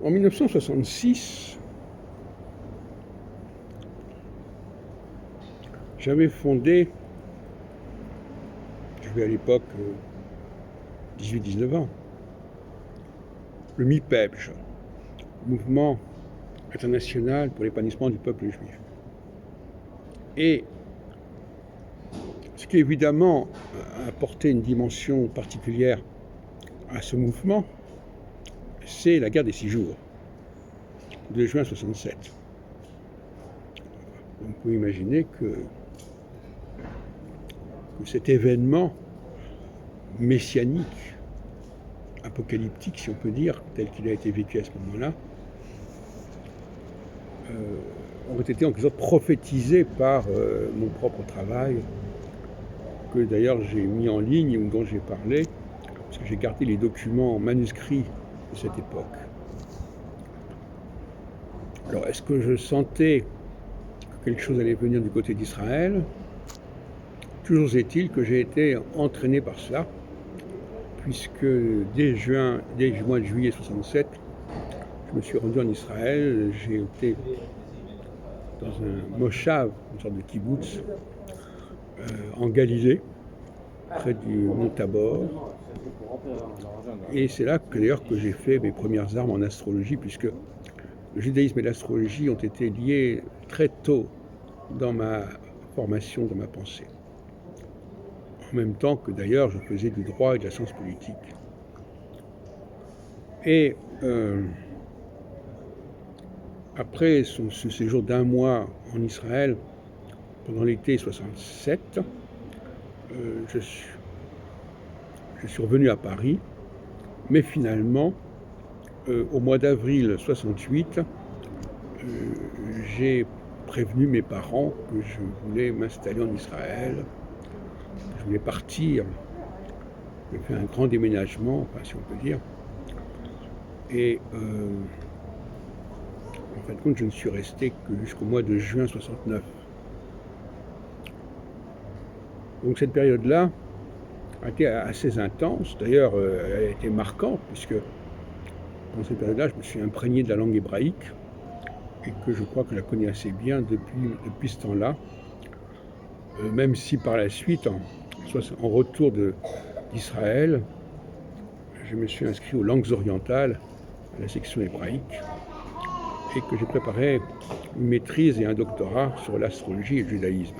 En 1966, j'avais fondé, j'avais à l'époque 18-19 ans, le MIPEBJ, Mouvement international pour l'épanouissement du peuple juif. Et ce qui évidemment a apporté une dimension particulière à ce mouvement, c'est la guerre des 6 jours, de juin 67. On peut imaginer que cet événement messianique, apocalyptique, si on peut dire, tel qu'il a été vécu à ce moment-là, ont été en quelque sorte prophétisés par mon propre travail, que d'ailleurs j'ai mis en ligne ou dont j'ai parlé, parce que j'ai gardé les documents manuscrits de cette époque. Alors, est-ce que je sentais que quelque chose allait venir du côté d'Israël? Toujours est-il que j'ai été entraîné par cela, puisque dès le mois de juillet 67, je me suis rendu en Israël. J'ai été dans un moshav, une sorte de kibbutz, en Galilée, près du mont Tabor. Et c'est là que d'ailleurs que j'ai fait mes premières armes en astrologie, puisque le judaïsme et l'astrologie ont été liés très tôt dans ma formation, dans ma pensée. En même temps que d'ailleurs je faisais du droit et de la science politique. Et après ce séjour d'un mois en Israël, pendant l'été 67, je suis revenu à Paris, mais finalement, au mois d'avril 68, j'ai prévenu mes parents que je voulais m'installer en Israël, que je voulais partir. J'ai fait un grand déménagement, enfin, si on peut dire. Et en fin de compte, je ne suis resté que jusqu'au mois de juin 69. Donc cette période-là a été assez intense. D'ailleurs, elle a été marquante, puisque dans cette période-là, je me suis imprégné de la langue hébraïque, et que je crois que je la connais assez bien depuis ce temps-là. Même si par la suite, en retour d'Israël, je me suis inscrit aux langues orientales, à la section hébraïque, et que j'ai préparé une maîtrise et un doctorat sur l'astrologie et le judaïsme.